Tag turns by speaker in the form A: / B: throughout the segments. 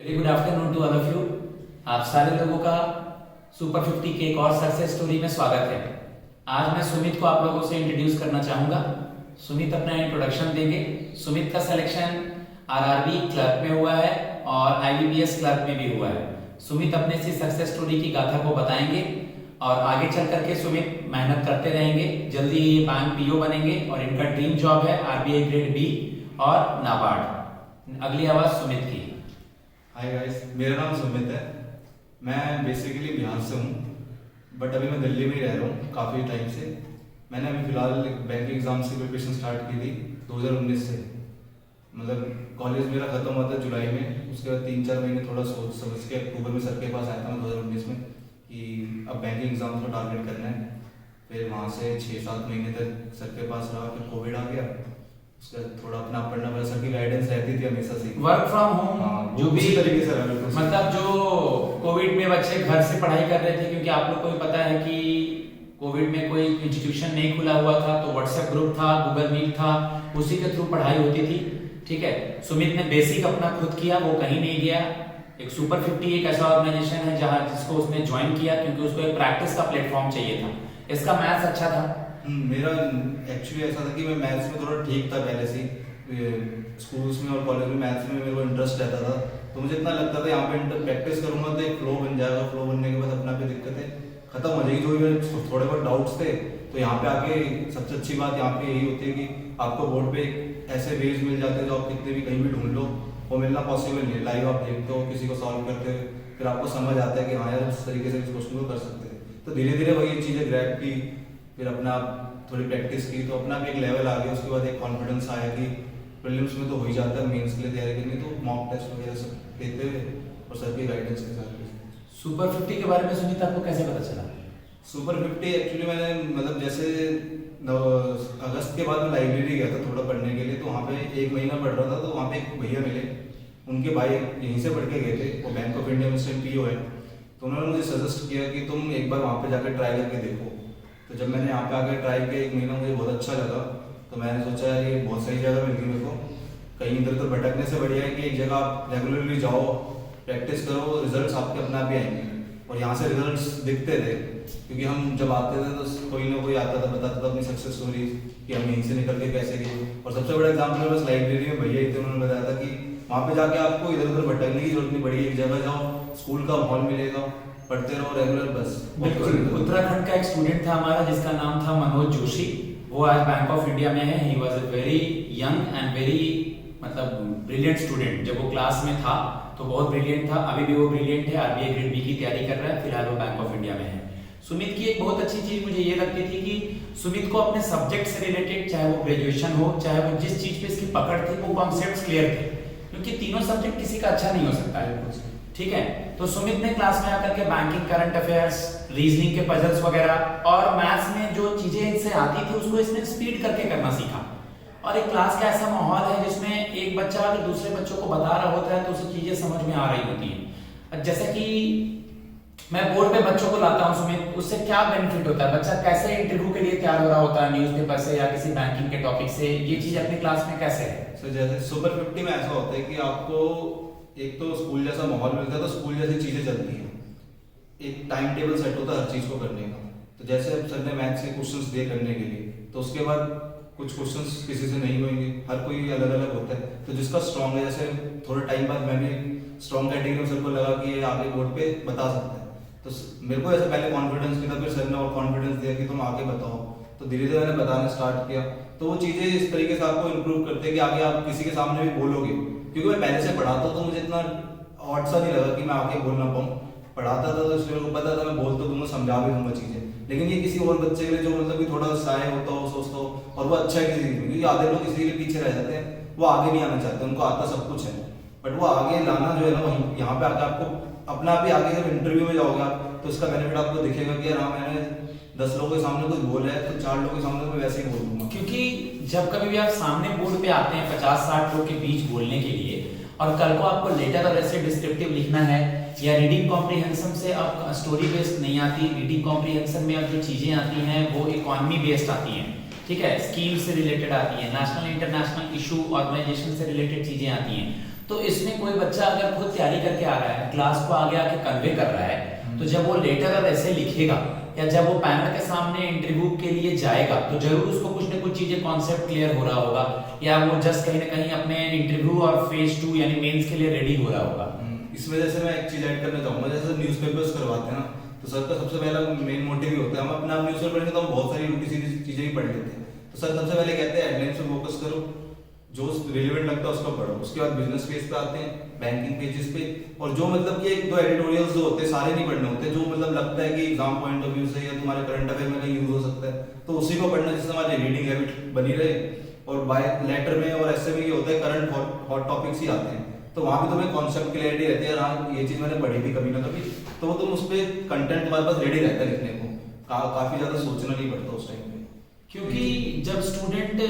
A: Very good afternoon to all of you. आप सारे लोगों का सुपर 50 के एक और सक्सेस स्टोरी में स्वागत है। आज मैं सुमित को आप लोगों से इंट्रोड्यूस करना चाहूंगा। सुमित अपना इंट्रोडक्शन देंगे। सुमित का सिलेक्शन आरआरबी क्लर्क में हुआ है और आईबीपीएस क्लर्क में भी हुआ है। सुमित अपने इसी सक्सेस स्टोरी की गाथा को बताएंगे और आगे चल करके सुमित मेहनत करते रहेंगे। जल्दी ये बैंक पीओ बनेंगे और इनका ड्रीम जॉब है आरबीआई ग्रेड बी और नाबार्ड। अगली आवाज सुमित की।
B: हाय गाइस, मेरा नाम सुमित है। मैं बेसिकली बिहार से हूँ, बट अभी मैं दिल्ली में ही रह रहा हूँ काफ़ी टाइम से। मैंने अभी फिलहाल बैंकिंग एग्जाम्स की प्रिपरेशन स्टार्ट की थी 2019 से। मतलब कॉलेज मेरा ख़त्म हुआ था जुलाई में। उसके बाद 3-4 महीने थोड़ा सोच समझ के अक्टूबर में सर के पास आया था मैं 2019 में कि अब बैंकिंग एग्जाम्स को टारगेट करना है। फिर वहाँ से 6-7 महीने तक सर के पास रहा। फिर कोविड आ गया, उसका थोड़ा अपना पढ़ना पड़ा। सर की गाइडेंस रहती थी हमेशा से।
A: वर्क फ्रॉम होम जो भी
B: तरीके से रहा,
A: मतलब जो कोविड में बच्चे घर से पढ़ाई कर रहे थे, क्योंकि आप लोग को भी पता है कि कोविड में कोई इंस्टीट्यूशन नहीं खुला हुआ था, तो व्हाट्सएप ग्रुप था, गूगल मीट था, उसी के थ्रू पढ़ाई होती थी। ठीक है, सुमित ने बेसिक अपना खुद किया, वो कहीं नहीं गया। एक सुपर 50 एक ऐसा ऑर्गेनाइजेशन है जहां जिसको उसने ज्वाइन किया क्योंकि उसको एक प्रैक्टिस का प्लेटफॉर्म चाहिए था। इसका मैथ्स अच्छा था।
B: मेरा एक्चुअली ऐसा था कि मैं मैथ्स में थोड़ा ठीक था पहले से ही। स्कूल्स में और कॉलेज में मैथ्स में मेरे को इंटरेस्ट रहता था, तो मुझे इतना लगता था यहाँ पे प्रैक्टिस करूंगा तो एक फ्लो बन जाएगा। फ्लो बनने के बाद अपना पे दिक्कतें खत्म हो जाएगी। जो भी थोड़े बहुत डाउट्स थे, तो यहाँ पे आके सबसे अच्छी बात यहाँ पे यही होती है कि आपको बोर्ड पे ऐसे वेज मिल जाते हैं जो आप कितने भी कहीं भी ढूंढ लो, वो मिलना पॉसिबल नहीं है। लाइव आप देखते हो, किसी को सॉल्व करते हो, फिर आपको समझ आता है कि हाँ यार इस तरीके से इस क्वेश्चन को कर सकते हैं। तो धीरे धीरे वही चीज़ें ग्रैब की, फिर अपना थोड़ी प्रैक्टिस की, तो अपना भी एक लेवल आ गया। उसके बाद एक कॉन्फिडेंस आया कि प्रीलिम्स में तो हो ही जाता है, मेंस के लिए तैयारी करनी तो मॉक टेस्ट वगैरह सब देते हुए और सर की गाइडेंस के साथ।
A: सुपर 50 के बारे में सुमित आपको कैसे पता चला?
B: सुपर 50 एक्चुअली मैंने मतलब जैसे अगस्त के बाद मैं लाइब्रेरी गया था थोड़ा पढ़ने के लिए, तो वहाँ पे 1 महीना पढ़ रहा था। तो वहाँ पे एक भैया मिले, उनके भाई यहीं से पढ़ के गए थे, वो बैंक ऑफ इंडिया में पीओ है। तो उन्होंने मुझे सजेस्ट किया कि तुम एक बार वहाँ पे जाकर ट्राई करके देखो। तो जब मैंने यहाँ पे आकर ट्राई किया 1 महीना, मुझे बहुत अच्छा लगा। तो मैंने सोचा यार ये बहुत सही जगह मिल गई मेरे को। कहीं इधर उधर भटकने से बढ़िया है कि एक जगह आप रेगुलरली जाओ, प्रैक्टिस करो, रिजल्ट्स आपके अपने आप ही आएंगे। और यहाँ से रिजल्ट्स दिखते थे, क्योंकि हम जब आते थे तो कोई ना कोई आता था, बताता था अपनी सक्सेस स्टोरी कि हम यहीं से निकल के कैसे गए। और सबसे बड़ा एग्जाम्पल बस लाइब्रेरी में भैया थे, उन्होंने बताया था कि वहाँ पे जाके आपको इधर उधर भटकने की जरूरत नहीं पड़ी। एक जगह जाओ, स्कूल का माहौल मिलेगा, पढ़ते रहो रेगुलर, बस।
A: बिल्कुल। उत्तराखंड का एक स्टूडेंट था हमारा जिसका नाम था मनोज जोशी। वो आज बैंक ऑफ इंडिया में है। He was a very young and very मतलब ब्रिलियंट स्टूडेंट। जब वो क्लास में था तो बहुत ब्रिलियंट था, अभी भी वो ब्रिलियंट है। आरबीआई ग्रेड बी की तैयारी कर रहा है, फिलहाल वो बैंक ऑफ इंडिया में है। सुमित की एक बहुत अच्छी चीज मुझे ये लगती थी कि सुमित को अपने सब्जेक्ट से रिलेटेड, चाहे वो ग्रेजुएशन हो, चाहे वो जिस चीज पे इसकी पकड़ थी, वो कॉन्सेप्ट्स क्लियर थे, क्योंकि तीनों सब्जेक्ट किसी का अच्छा नहीं हो सकता है। ठीक है, तो सुमित ने क्लास में आकर के बैंकिंग, करंट अफेयर्स, रीजनिंग के पजल्स वगैरह और मैथ्स में जो चीजें इनसे आती थी उसको इसने स्पीड करके करना सीखा। और एक क्लास का ऐसा माहौल है जिसमें एक बच्चा अगर दूसरे बच्चों को बता रहा होता है तो उसे चीजें समझ में आ रही होती हैं। जैसे कि मैं बोर्ड पे बच्चों को लाता हूँ सुमित, उससे क्या बेनिफिट होता है? बच्चा कैसे इंटरव्यू के लिए तैयार हो रहा होता है न्यूज़पेपर से या किसी बैंकिंग के टॉपिक से, ये चीज अपनी क्लास में कैसे है?
B: सर जैसे सुपर 50 में ऐसा होता है कि आपको एक तो स्कूल जैसा माहौल मिलता है, तो स्कूल जैसी चीजें चलती हैं। एक टाइम टेबल सेट होता है हर चीज को करने का। तो जैसे अब सर ने मैथ्स के क्वेश्चंस दिए करने के लिए, तो उसके बाद कुछ क्वेश्चंस किसी से नहीं होंगे, हर कोई अलग अलग होता है। तो जिसका स्ट्रॉन्ग है, जैसे थोड़े टाइम बाद मैं भी स्ट्रॉन्ग कैटेगरी में, सर को लगा कि ये आगे बोर्ड पे बता सकता है। तो मेरे को ऐसे पहले कॉन्फिडेंस नहीं था, फिर सर ने और कॉन्फिडेंस दिया कि तुम आगे बताओ। तो धीरे धीरे मैंने बताना स्टार्ट किया। तो वो चीज़ें इस तरीके से आपको इम्प्रूव करते हैं कि आगे आप किसी के सामने भी बोलोगे। क्योंकि मैं पहले से पढ़ाता हूँ तो मुझे इतना ऑड सा नहीं लगा कि मैं आगे बोल ना पाऊँ। पढ़ाता था तो इसलिए मेरे को पता था मैं बोल तो दूंगा, समझा भी दूंगा चीज़ें। लेकिन ये किसी और बच्चे के लिए जो मतलब कि थोड़ा शाय होता हो, सोचता हो, और वो अच्छा है किसी के लिए, क्योंकि आधे लोग किसी के लिए पीछे रह जाते हैं, वो आगे नहीं आना चाहते, उनको आता सब कुछ है। बट वो आगे लाना जो है ना, वहीं यहाँ पे आके आपको अपना आप ही आगे जब इंटरव्यू में जाओगे आप, तो इसका बेनिफिट आपको दिखेगा कि यार हाँ मैंने 10 लोगों के सामने कुछ बोला है, तो 4 लोगों के सामने मैं वैसे ही बोल दूंगा।
A: क्योंकि जब कभी भी आप सामने बोर्ड पे आते हैं 50-60 लोग के बीच बोलने के लिए, और कल को आपको लेटर और ऐसे डिस्क्रिप्टिव लिखना है, या रीडिंग कॉम्प्रिहेंशन से अब स्टोरी बेस्ड नहीं आती, रीडिंग कॉम्प्रिहेंशन में अब जो चीजें आती हैं वो इकोनॉमी बेस्ड आती हैं। ठीक है, स्कीम से रिलेटेड आती है, नेशनल इंटरनेशनल इशू ऑर्गेनाइजेशन से रिलेटेड चीजें आती हैं। तो इसमें कोई बच्चा अगर खुद तैयारी करके आ रहा है, क्लास को आगे आके कन्वे कर रहा है, तो जब वो लेटर और ऐसे लिखेगा या जब वो पैनल के सामने इंटरव्यू के लिए जाएगा, तो जरूर उसको कुछ ना कुछ चीजें कॉन्सेप्ट क्लियर हो रहा होगा, या वो जस्ट कहीं ना कहीं अपने इंटरव्यू और फेज 2 यानी मेंस के लिए रेडी हो रहा होगा।
B: इसमें जैसे मैं एक चीज ऐड करना चाहूंगा, जैसे न्यूज़पेपर्स करवाते हैं ना, तो सर का सबसे पहला मेन मोटिव ही होता है, हम अपना न्यूज़पेपर पढ़ेंगे तो हम बहुत सारी उल्टी सीधी चीजें ही पढ़ लेते हैं। तो सर सबसे पहले कहते हैं हेडलाइंस पे फोकस करो, जो रिलेवेंट लगता है उसको पढ़ो। उसके बाद बिजनेस पेज पे आते हैं, बैंकिंग पेजेस पे, और जो मतलब कि एक दो एडिटोरियल्स जो होते हैं सारे नहीं पढ़ने होते, जो मतलब लगता है कि एग्जाम पॉइंट ऑफ व्यू से या तुम्हारे करंट अफेयर में कहीं यूज हो सकता है, तो उसी को पढ़ना, जिससे हमारी रीडिंग हैबिट बनी रहे। और बाय लेटर में और ऐसे में ये होता है करंट हॉट टॉपिक्स ही आते हैं, तो वहां भी तुम्हें कॉन्सेप्ट क्लियरिटी रहती है, हाँ ये चीज मैंने पढ़ी थी कभी ना कभी, तो वो तुम उस पर कंटेंट तुम्हारे पास रेडी रहता है लिखने को, काफी ज्यादा सोचना नहीं पड़ता उस टाइम पे।
A: क्योंकि जब स्टूडेंट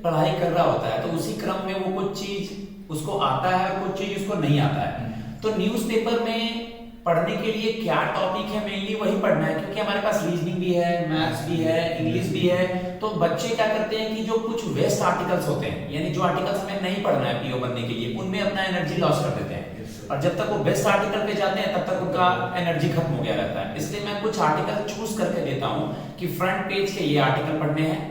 A: पढ़ाई कर रहा होता है तो उसी क्रम में वो कुछ चीज उसको आता है और कुछ चीज उसको नहीं आता है। तो न्यूज़पेपर में पढ़ने के लिए क्या टॉपिक है, मेनली वही पढ़ना है, क्योंकि हमारे पास रीजनिंग भी है, मैथ्स भी है, इंग्लिश भी है। तो बच्चे क्या करते हैं कि जो कुछ वेस्ट आर्टिकल्स होते हैं, यानी जो आर्टिकल्स हमें नहीं पढ़ना है पीओ बनने के लिए, उनमें अपना एनर्जी लॉस कर देते हैं, और जब तक वो बेस्ट आर्टिकल पे जाते हैं तब तक उनका एनर्जी खत्म हो गया रहता है। इसलिए मैं कुछ आर्टिकल चूज करके देता हूँ कि फ्रंट पेज के ये आर्टिकल पढ़ने हैं,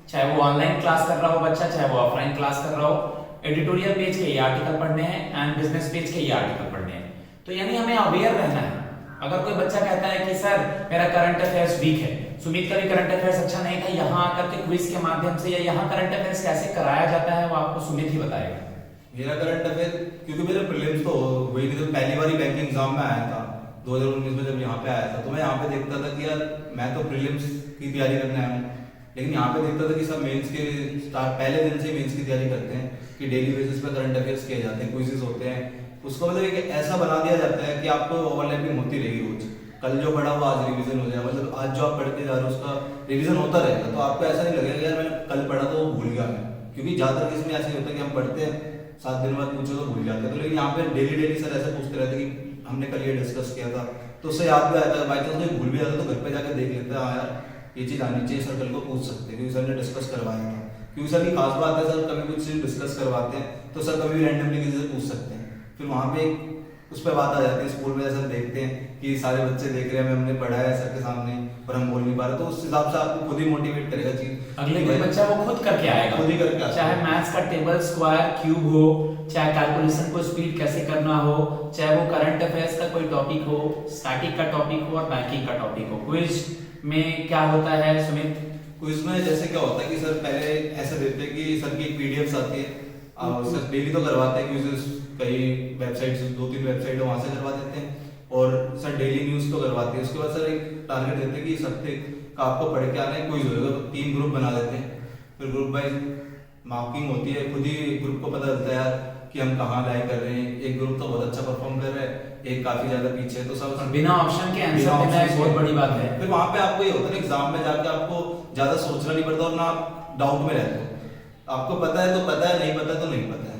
A: चाहे वो ऑनलाइन क्लास कर रहा हो बच्चा, चाहे वो ऑफलाइन क्लास कर रहा हो। एडिटोरियल पेज के ये आर्टिकल पढ़ने हैं एंड बिजनेस पेज के ये आर्टिकल पढ़ने हैं। तो यानी हमें अवेयर रहना है। अगर कोई बच्चा कहता है कि सर मेरा करंट अफेयर्स वीक है, सुमित का भी करंट अफेयर्स अच्छा नहीं था, यहाँ आकर के क्विज के माध्यम से या यहाँ करंट अफेयर्स कैसे कराया जाता है वो आपको सुमित ही बताएगा।
B: मेरा करंट अफेयर, क्योंकि मेरे प्रीलिम्स तो वही थी, तो पहली बार बैंकिंग एग्जाम में आया था 2019 में, जब यहाँ पे आया था तो मैं यहाँ पे देखता था कि यार मैं तो प्रीलिम्स की तैयारी करने आया हूँ, लेकिन यहाँ पे देखता था कि सब मेंस के पहले दिन से मेंस की तैयारी करते हैं, कि डेली बेसिस पे करंट अफेयर्स किए जाते हैं, क्विजेस होते हैं। उसको मतलब एक ऐसा बना दिया जाता है कि आपको ओवरलैपिंग होती रहेगी रोज, कल जो पढ़ा हुआ आज रिवीजन हो जाएगा, मतलब आज जो आप पढ़ते जा रहे हो उसका रिवीजन होता रहेगा, तो आपको ऐसा नहीं लगेगा यार मैंने कल पढ़ा तो भूल गया मैं, क्योंकि ज्यादातर केस में ऐसे होता है कि हम पढ़ते हैं 7 दिन बाद पूछो तो भूल जाते हैं। तो लेकिन यहाँ पे डेली सर ऐसे पूछते रहते कि हमने कल ये डिस्कस किया था, तो उससे याद भी आता है, बाई चांस कोई भूल भी जाता है तो घर पे जाकर देख लेते हैं, हाँ यार ये चीज आनी चाहिए, सर कल को पूछ सकते हैं क्योंकि सर ने डिस्कस करवाया था। क्योंकि सर की खास बात है, सर कभी कुछ चीज डिस्कस करवाते हैं तो सर कभी भी रैंडमली किसी से पूछ सकते हैं, फिर वहाँ पे उस पर बात आ जाती है। स्कूल में जैसे देखते हैं कि सारे बच्चे देख रहे हैं, हमने पढ़ा है सर के सामने और हम बोल नहीं पा रहे, तो उस हिसाब से आपको खुद ही मोटिवेट करेगा चीज,
A: अगले कोई बच्चा वो खुद करके आएगा,
B: खुद ही करके आता है।
A: चाहे मैथ्स का टेबल स्क्वायर क्यूब हो, चाहे कैलकुलेशन को स्पीड कैसे करना हो, चाहे वो करंट अफेयर्स का कोई टॉपिक हो, स्टैटिक का टॉपिक हो और बैंकिंग का टॉपिक हो। क्विज में क्या होता है सुमित?
B: क्विज में जैसे क्या होता है कि सर पहले ऐसा देते हैं कि सर की पीडीएफ्स आती है, सर डेली तो करवाते हैं क्विजेस, कई वेबसाइट्स 2-3 वेबसाइट है वहां से करवा देते हैं, और सर डेली न्यूज तो करवाते हैं। उसके बाद सर एक टारगेट देते हैं कि इस हफ्ते का आपको पढ़ के आना है, क्विज होगा, तो 3 ग्रुप बना देते हैं, फिर ग्रुप वाइज मार्किंग होती है, खुद ही ग्रुप को पता चलता है यार कि हम कहाँ लाइक कर रहे हैं, एक ग्रुप तो बहुत अच्छा परफॉर्म कर रहा है, एक काफी ज्यादा पीछे है, तो सब
A: बिना ऑप्शन के आंसर देना एक बहुत बड़ी बात है।
B: फिर वहां पे आपको ये होता है ना एग्जाम में जाके आपको ज्यादा सोचना नहीं पड़ता और ना आप डाउट में रहते हो, आपको पता है तो पता है, नहीं पता तो नहीं पता है,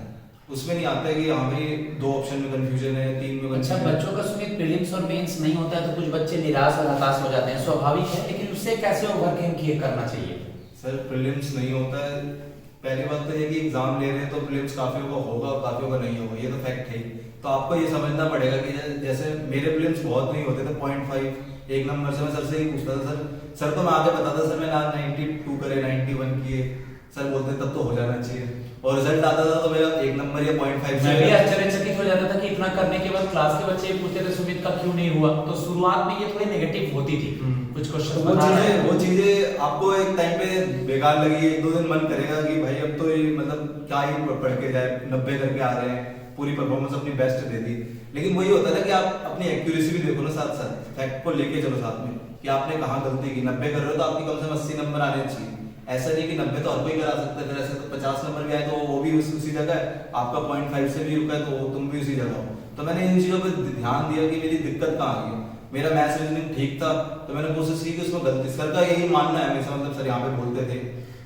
B: उसमें नहीं आता है कि हाँ भाई 2 ऑप्शन में कंफ्यूजन है, 3 में
A: अच्छा, बच्चों का सुमित प्रीलिम्स और मेंस नहीं होता है तो कुछ बच्चे निराश और हताश हो जाते हैं, स्वाभाविक है, लेकिन उससे कैसे ओवरकम करना चाहिए?
B: सर प्रीलिम्स नहीं होता है, पहली बात तो ये कि एग्जाम ले रहे हैं तो प्रीलिम्स काफियों का होगा, काफियों का नहीं होगा, ये तो फैक्ट है। तो आपको ये समझना पड़ेगा कि जैसे मेरे प्रीलिम्स बहुत नहीं होते थे, 0.5 1 नंबर से मैं सर से ही पूछता था, सर तो मैं आगे बताता सर मैंने आज 92 करे, 91 किए, सर बोलते तब तो हो जाना चाहिए, और रिजल्ट आता था तो मेरा 1 नंबर या 0.5
A: मैं भी आश्चर्यचकित हो जाता था कि इतना करने के बाद क्लास के बच्चे पूछते थे सुमित का क्यों नहीं हुआ। तो शुरुआत में ये थोड़ी नेगेटिव होती थी, कुछ क्वेश्चन
B: वो चीजें आपको एक टाइम पे बेकार लगी, 1-2 दिन मन करेगा कि भाई अब तो ये मतलब क्या ही पढ़ के जाए, 90 करके आ रहे हैं, पूरी परफॉर्मेंस अपनी बेस्ट दे दी, लेकिन वही होता है ना कि आप अपनी एक्यूरेसी भी देखो ना, साथ साथ फैक्ट को लेके चलो साथ में कि आपने कहाँ गलती की। 90 कर रहे हो तो आपकी कम से कम 80 नंबर आने चाहिए, ऐसा नहीं कि 90 तो हर कोई करा सकता है, फिर ऐसे तो 50 नंबर भी आए तो वो भी उसी जगह है, आपका 0.5 से भी रुका है तो तुम भी उसी जगह हो। तो मैंने इन चीजों पर ध्यान दिया कि मेरी दिक्कत कहाँ आ गई। मेरा मैथ्स रीजनिंग ठीक था तो मैंने कोशिश की कि उसमें गलती, सर का यही मानना है हमेशा, मतलब सर यहाँ पे बोलते थे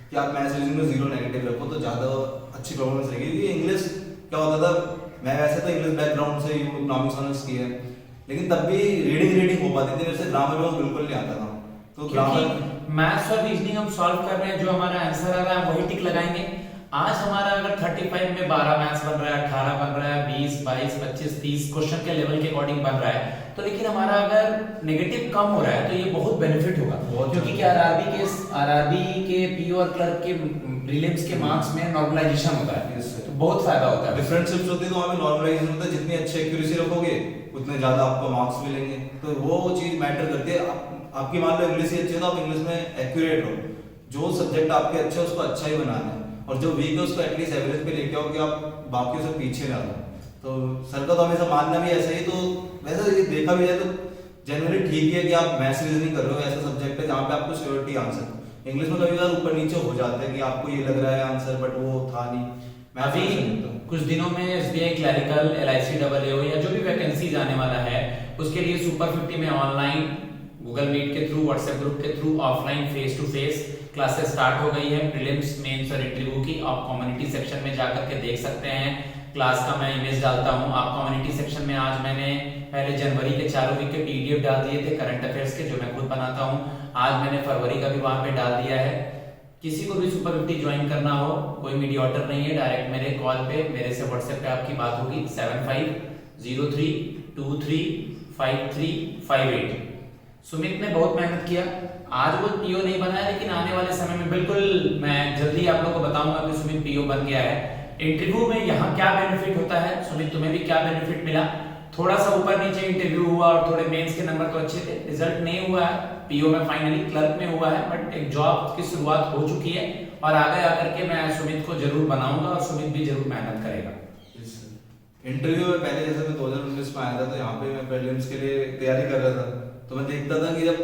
B: कि आप मैथ्स रीजनिंग में 0 नेगेटिव रखो तो ज्यादा अच्छी परफॉर्मेंस रहेगी। क्योंकि इंग्लिश क्या होता था, मैं वैसे तो इंग्लिश बैकग्राउंड से इकोनॉमिक्स ऑनर्स की है, लेकिन तब भी रीडिंग हो पाती थी, मेरे से ग्रामर में बिल्कुल नहीं आता था। तो ग्रामर
A: मैथ्स और रीजनिंग हम सॉल्व कर रहे हैं, जो हमारा आंसर आ रहा है वही टिक लगाएंगे। आज हमारा अगर 35 में 12 मैथ्स बन रहा है, 18 बन रहा है, 20, 22, 25, 30 क्वेश्चन के लेवल के अकॉर्डिंग बन रहा है, तो लेकिन हमारा अगर नेगेटिव कम हो रहा है तो ये बहुत बेनिफिट होगा, क्योंकि आरआरबी के पीओ और क्लर्क के प्रीलिम्स के मार्क्स में नॉर्मलाइजेशन होता है, तो बहुत फायदा होता है।
B: डिफरेंट शिफ्ट्स होती है तो वहाँ पे नॉर्मलाइजेशन होता है, जितनी अच्छी एक्यूरेसी रखोगे उतने ज्यादा आपको मार्क्स मिलेंगे, तो वो चीज मैटर करती है। आपकी मान लो इंग्लिश ही अच्छी है तो आप इंग्लिश में एक्यूरेट हो, जो सब्जेक्ट आपके अच्छे है उसको अच्छा ही बनाना है, और जो वीक है उसको एटलीस्ट एवरेज पे लेके आओ कि आप बाकी से पीछे ना रहो। तो सर का तो हमेशा मानना भी ऐसा ही, तो वैसे ये देखा भी जाए तो जनरली ठीक ही है कि आप मैथ्स रीजनिंग कर रहे हो, ऐसा सब्जेक्ट है जहाँ पे आपको श्योरिटी आंसर। इंग्लिश में कभी बार ऊपर नीचे हो जाता है कि आपको ये लग रहा है आंसर बट वो था नहीं। मैं
A: अभी कुछ दिनों में SBI clerical, LIC double A या जो भी वैकेंसीज आने वाला है उसके लिए सुपर 50 में ऑनलाइन गूगल मीट के थ्रू, व्हाट्सएप ग्रुप के through, offline face to face classes start हो गई है प्रीलिम्स, मेंस और इंटरव्यू की। आप कम्युनिटी सेक्शन में जाकर के देख सकते हैं, क्लास का मैं इमेज डालता हूं। आप कम्युनिटी सेक्शन में आज मैंने पहले जनवरी के चारों वीक के पीडीएफ डाल दिए थे करंट अफेयर्स के, जो मैं खुद बनाता हूं। आज मैंने फरवरी का भी वहां पे डाल दिया है। किसी को भी सुपर 50 ज्वाइन करना हो, कोई मीडिएटर नहीं है, डायरेक्ट मेरे कॉल पे, मेरे से व्हाट्सएप पे आपकी बात होगी 7503235358। सुमित ने बहुत मेहनत किया, आज वो पीओ नहीं बना है, लेकिन आने वाले समय में बिल्कुल मैं जल्दी आप लोगों को बताऊंगा कि सुमित पीओ बन गया है। इंटरव्यू में यहाँ क्या बेनिफिट होता है, सुमित तुम्हें भी क्या बेनिफिट मिला? थोड़ा सा ऊपर नीचे इंटरव्यू हुआ और थोड़े मेंस के नंबर तो अच्छे थे, रिजल्ट नहीं हुआ है, पीओ में फाइनली क्लर्क में हुआ है, बट एक जॉब की शुरुआत हो चुकी है और आगे आकर के मैं सुमित को जरूर बनाऊंगा और सुमित भी जरूर मेहनत करेगा।
B: इंटरव्यू में पहले जैसे मैं 2019 में आया था तो यहाँ पे मैं प्रीलिम्स के लिए तैयारी कर रहा था, तो मैं देखता था कि जब,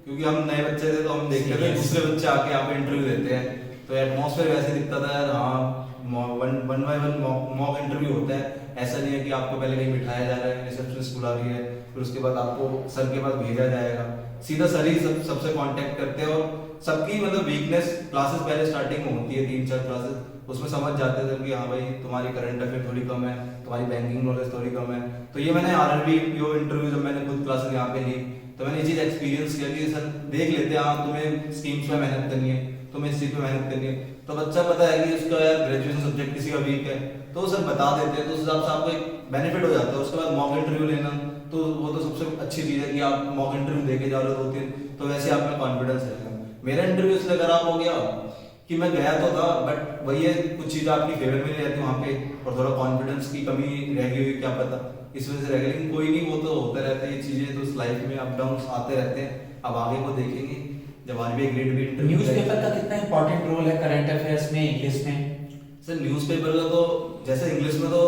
B: क्योंकि हम नए बच्चे थे तो हम देखते थे दूसरे बच्चे आके यहाँ पे इंटरव्यू देते हैं, तो एटमॉस्फेयर वैसे दिखता था यार, हाँ one by one mock interview होता है। ऐसा नहीं है कि आपको पहले कहीं बिठाया जा रहा है, रिसेप्शनिस्ट बुला रही है, फिर उसके बाद आपको सर के पास भेजा जाएगा, सीधा सर ही सबसे कांटेक्ट करते हैं, और सबकी मतलब वीकनेस क्लासेस पहले स्टार्टिंग में होती है 3-4 क्लासेस, उसमें समझ जाते थे कि हाँ भाई तुम्हारी करंट अफेयर थोड़ी कम है, तुम्हारी बैंकिंग नॉलेज थोड़ी कम है। तो ये मैंने आरआरबी पीओ इंटरव्यू जब मैंने खुद क्लासेस यहाँ पे ली तो मैंने ये चीज एक्सपीरियंस किया कि सर देख लेते हैं, हाँ तुम्हें स्कीम्स में मेहनत करनी है, तुम्हें इस चीज पे मेहनत करनी है, तो बच्चा पता है कि उसका यार ग्रेजुएशन सब्जेक्ट किसी का वीक है तो सर बता देते हैं, तो उस हिसाब से आपको एक बेनिफिट हो जाता है। उसके बाद मॉक इंटरव्यू लेना, तो वो तो सबसे अच्छी चीज है कि आप मॉक इंटरव्यू देके जा रहे हो 2-3, तो वैसे आप में कॉन्फिडेंस रहेगा। मेरा इंटरव्यू इसलिए खराब हो गया कि मैं गया तो था बट वही है, कुछ चीजें आपकी फेवर में नहीं रहती वहाँ पे, और थोड़ा कॉन्फिडेंस की कमी रह गई हुई क्या पता, इस वजह से रह गया। लेकिन कोई नहीं, वो तो होता रहता है, ये चीजें तो लाइफ में अप डाउन आते रहते हैं। अब आगे को देखेंगे जब RBI grade B interview.
A: Newspaper का कितना इंपॉर्टेंट रोल है करंट अफेयर्स में, इंग्लिश में?
B: सर न्यूज़पेपर का तो जैसे इंग्लिश में तो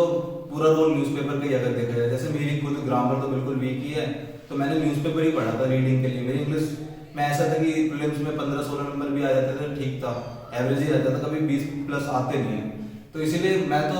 B: पूरा रोल न्यूज़पेपर का ही अगर देखा जाए, जैसे मेरी खुद ग्रामर तो बिल्कुल वीक ही है, तो मैंने न्यूज़पेपर ही पढ़ा था रीडिंग के लिए। मेरी इंग्लिश में ऐसा था कि प्रीलिम्स में 15-16 नंबर भी आ जाते थे, ठीक था, एवरेज ही रहता था, कभी 20+ आते नहीं है। तो इसीलिए मैं तो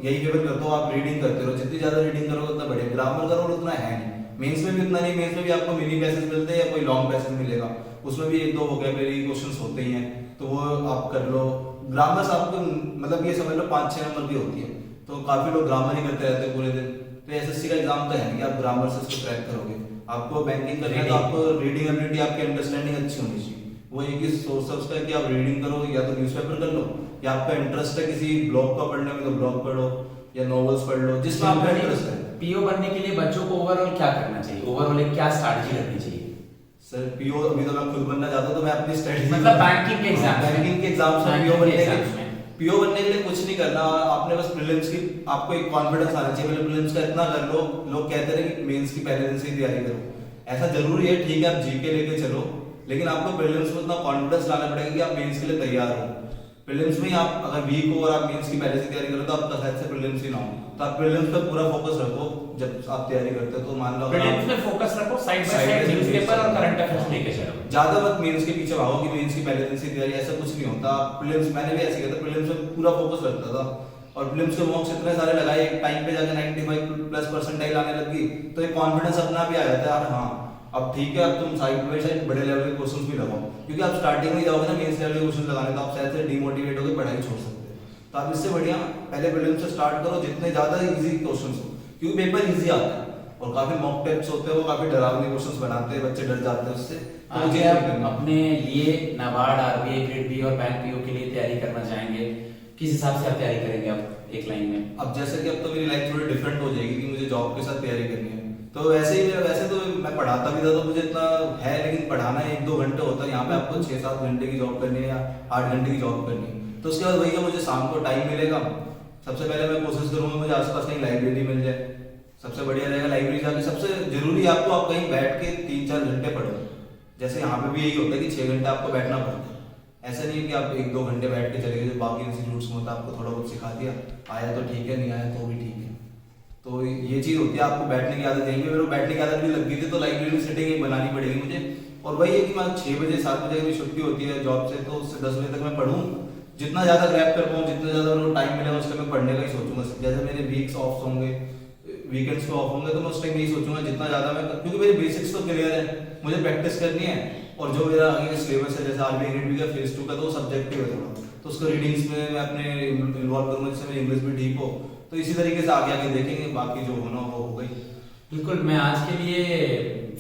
B: यही फेवर करता हूँ, आप रीडिंग करते रहो, जितनी ज्यादा रीडिंग करोगे उतना बढ़िया। ग्रामर का रोल उतना है नहीं, मेंस में भी उतना नहीं, मेंस में भी आपको मिनी पैसेज मिलते हैं या कोई लॉन्ग पैसेज मिलेगा, उसमें भी 1-2 वोकैबुलरी क्वेश्चंस होते ही हैं, तो वो आप कर लो। ग्रामर से आपको मतलब ये समझ लो 5-6 नंबर की होती है, तो काफी लोग ग्रामर ही करते रहते हैं पूरे दिन। तो एसएससी का एग्जाम तो है नहीं कि आप ग्रामर से इसको क्रैक करोगे, आपको बैंकिंग करना है तो आपको रीडिंग एबिलिटी, आपकी अंडरस्टैंडिंग अच्छी होनी चाहिए। वो एक ही सोर्स है उसका कि आप रीडिंग करो, या तो न्यूज़पेपर कर लो, या आपका इंटरेस्ट है किसी ब्लॉग का पढ़ने में तो ब्लॉग पढ़ो, या नॉवेल्स पढ़ लो, जिसमें आपका इंटरेस्ट है।
A: पीओ बनने के लिए बच्चों को ओवरऑल क्या करना चाहिए, ओवरऑल एक क्या स्ट्रैटेजी रखनी चाहिए?
B: सर पीओ अभी तो मैं खुद बनना चाहता हूं, तो मैं अपनी स्ट्रेटजी
A: मतलब बैंकिंग के
B: एग्जाम में पीओ बनने के लिए कुछ नहीं करना, आपने बस प्रीलिम्स की आपको एक कॉन्फिडेंस आना चाहिए। पहले प्रीलिम्स का इतना कर लो, लोग कहते हैं कि मेंस की पहले दिन से ही तैयारी करो, ऐसा जरूरी है, ठीक है आप जीके लेके चलो, लेकिन आपको प्रीलिम्स में इतना कॉन्फिडेंस लाना पड़ेगा कि आप मेंस के लिए तैयार हो। प्रीलिम्स में आप अगर वीक हो और आप मेंस की पहले से तैयारी करो तो आपका शायद से प्रीलिम्स ही ना हो, तो आप प्रीलिम्स पे पूरा फोकस रखो जब आप तैयारी करते हो। तो मान लो
A: प्रीलिम्स में फोकस रखो, साइड बाय साइड न्यूज़पेपर और करंट अफेयर्स लेके चलो,
B: ज्यादा मत मेंस के पीछे भागो कि मेंस की पहले दिन से तैयारी, ऐसा कुछ नहीं होता। प्रीलिम्स मैंने भी ऐसे किया था, प्रीलिम्स में पूरा फोकस रखता था, और प्रीलिम्स के मॉक्स इतने सारे लगाए, एक टाइम पे जाके 95+ परसेंटाइल आने लगी, तो एक कॉन्फिडेंस अपना भी आ जाता है, हाँ अब ठीक है, अब तुम साइड बाय साइड बड़े लेवल के क्वेश्चंस भी लगाओ, क्योंकि आप स्टार्टिंग में जाओगे ना मेंस लेवल के क्वेश्चन लगाने तो आप शायद से डिमोटिवेट होकर पढ़ाई छोड़ सकते हैं। तो आप इससे बढ़िया पहले प्रीलिम्स से स्टार्ट करो, जितने ज्यादा इजी क्वेश्चंस हो, क्योंकि पेपर इजी आता है, और काफी मॉक टेस्ट्स होते हैं, वो काफी डरावने क्वेश्चंस बनाते हैं, बच्चे डर जाते हैं उससे। तो
A: आगे आप अपने लिए नाबार्ड, आरबीआई ग्रेड बी और बैंक पीओ के लिए तैयारी करना चाहेंगे, किस हिसाब से आप तैयारी करेंगे आप एक लाइन में?
B: अब जैसे कि अब तो मेरी लाइफ थोड़ी डिफरेंट हो जाएगी कि मुझे जॉब के साथ तैयारी करनी है, तो वैसे ही मेरा, वैसे तो मैं पढ़ाता भी था तो मुझे इतना है, लेकिन पढ़ाना 1-2 घंटे होता है, यहाँ पे आपको 6-7 घंटे की जॉब करनी है या 8 घंटे की जॉब करनी है। तो उसके बाद वही है, मुझे शाम को टाइम मिलेगा, सबसे पहले मैं कोशिश करूंगा मुझे आसपास कहीं लाइब्रेरी मिल जाए, सबसे बढ़िया रहेगा लाइब्रेरी जाके। सबसे जरूरी है आपको, आप कहीं बैठ के 3-4 घंटे पढ़ो। जैसे यहाँ पे भी यही होता है कि 6 घंटे आपको बैठना पड़ता है, ऐसा नहीं है कि आप 1-2 घंटे बैठ के चले गए, बाकी इंस्टीट्यूट्स में होता है आपको थोड़ा बहुत सिखा दिया, आया तो ठीक है, नहीं आया तो भी ठीक है। तो ये चीज़ होती है, आपको बैठने की आदत यहीं पे, मेरे को बैठने की आदत भी लग गई थी, तो लाइब्रेरी में सिटिंग एक बनानी पड़ेगी मुझे। और वही है कि मैं 6 बजे 7 बजे मेरी छुट्टी होती है जॉब से, तो उससे 10 बजे तक मैं पढ़ूँ, जितना ज़्यादा ग्रैब कर पाऊँ, जितना ज़्यादा मेरे को टाइम मिलेगा उस टाइम मैं पढ़ने का ही सोचूंगा। जैसे मेरे वीक्स ऑफ होंगे, वीकेंड्स पे ऑफ होंगे, तो मैं उस टाइम यही सोचूंगा जितना ज़्यादा मैं, क्योंकि मेरी बेसिक्स तो क्लियर है, मुझे प्रैक्टिस करनी है। और जो मेरा आगे सिलेबस है, जैसे आरबीआई ग्रेड बी का फेज 2 का, तो वो सब्जेक्टिव है थोड़ा, तो उसको रीडिंग्स में मैं अपने इन्वॉल्व करूँगा जिससे मेरी इंग्लिश भी ठीक हो। तो इसी तरीके से आगे आगे देखेंगे, बाकी जो होना वो हो गई।
A: बिल्कुल। मैं आज के लिए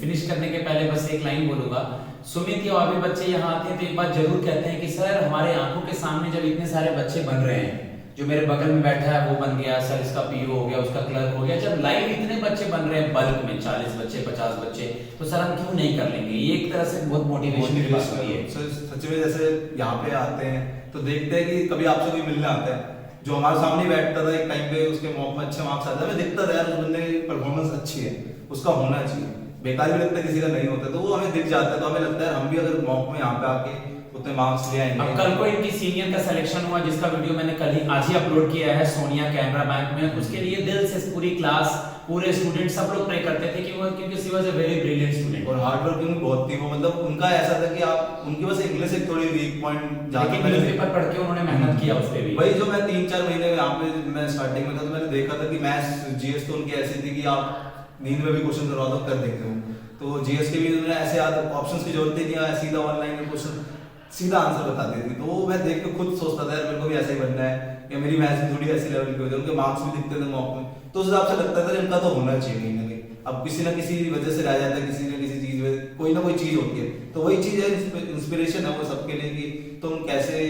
A: फिनिश करने के पहले बस एक लाइन बोलूंगा। सुमित या और भी बच्चे यहाँ आते हैं तो एक बात जरूर कहते हैं कि सर हमारे आंखों के सामने जब इतने सारे बच्चे बन रहे हैं, जो मेरे बगल में बैठा है वो बन गया, सर इसका पीओ हो गया, उसका क्लर्क हो गया, जब लाइव इतने बच्चे बन रहे हैं बल्क में 40 बच्चे 50 बच्चे, तो सर हम क्यों नहीं कर लेंगे? ये एक तरह से बहुत मोटिवेशन की बात होती है।
B: सच में जैसे यहाँ पे आते हैं तो देखते हैं कि कभी आपसे कोई मिलने आता है जो हमारे सामने बैठता था एक टाइम पे, उसके मॉक में अच्छे मार्क्स आते हैं, हमें दिखता था यार उस बंदे की परफॉर्मेंस अच्छी है, उसका होना चाहिए, बेकार भी लगता है किसी का नहीं होता, तो वो हमें दिख जाता है, तो हमें लगता है हम भी अगर मॉक में यहाँ पे आके उतने मार्क्स ले आएंगे।
A: अब कल को इनकी सीनियर का सिलेक्शन हुआ, जिसका वीडियो मैंने कल ही आज ही अपलोड किया है सोनिया कैमरा बैंक में, उसके लिए दिल से पूरी क्लास पूरे स्टूडेंट सब लोग प्रे करते थे कि वो, क्योंकि she was a very brilliant student
B: और हार्ड वर्किंग बहुत थी वो, मतलब उनका ऐसा था कि आप उनकी बस इंग्लिश एक थोड़ी वीक पॉइंट,
A: लेकिन न्यूज़पेपर पढ़ के उन्होंने मेहनत किया उस पे भी।
B: वही जो मैं 3-4 महीने यहाँ पे मैं स्टार्टिंग में था, तो मैंने देखा था कि मैथ्स जीएस तो उनकी ऐसी थी कि आप नींद में भी क्वेश्चन करवा दो कर देंगे वो, तो जीएस के भी उन्होंने ऐसे ऑप्शंस की जरूरत ही नहीं, सीधा ऑनलाइन में क्वेश्चन सीधा आंसर बता देती, तो वो मैं देख के खुद सोचता था यार मेरे को भी ऐसा ही बनना है, या मेरी मैथ्स भी थोड़ी ऐसी लेवल की होती है, उनके मार्क्स भी दिखते थे मॉक में, तो उस हिसाब से लगता था इनका तो होना चाहिए कहीं ना कहीं। अब किसी ना किसी वजह से रह जाता है, किसी न किसी चीज में कोई ना कोई चीज होती है, तो वही चीज है, इंस्पिरेशन है वो सबके लिए कि तुम कैसे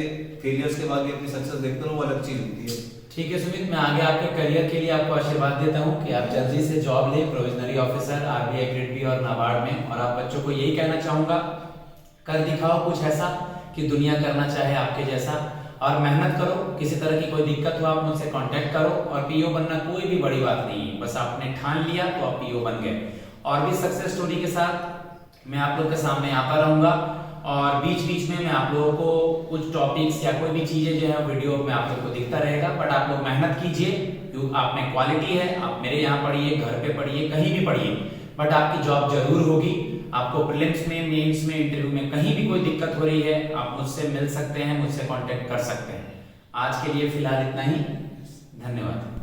B: फेलियर्स के बाद भी अपनी सक्सेस देखते हो, वो अलग चीज होती है।
A: ठीक है सुमित, मैं आगे आपके करियर के लिए आपको आशीर्वाद देता हूँ कि आप जल्दी से जॉब ले, probationary officer RBI grade B और नाबार्ड में। और आप बच्चों को यही कहना चाहूंगा, कर दिखाओ कुछ ऐसा कि दुनिया करना चाहे आपके जैसा, और मेहनत करो। किसी तरह की कोई दिक्कत हो आप मुझसे कांटेक्ट करो, और पीओ बनना कोई भी बड़ी बात नहीं है, बस आपने ठान लिया तो आप पीओ बन गए। और भी सक्सेस स्टोरी के साथ मैं आप लोग के सामने आता रहूंगा, और बीच बीच में मैं आप लोगों को कुछ टॉपिक्स या कोई भी चीजें जो है वीडियो में आप लोग को दिखता रहेगा। बट आप लोग मेहनत कीजिए, क्योंकि आप में क्वालिटी है, आप मेरे यहाँ पढ़िए, घर पे पढ़िए, कहीं भी पढ़िए, बट आपकी जॉब जरूर होगी। आपको प्रीलिम्स में, मेंस में, इंटरव्यू में कहीं भी कोई दिक्कत हो रही है, आप मुझसे मिल सकते हैं, मुझसे कांटेक्ट कर सकते हैं। आज के लिए फिलहाल इतना ही, धन्यवाद।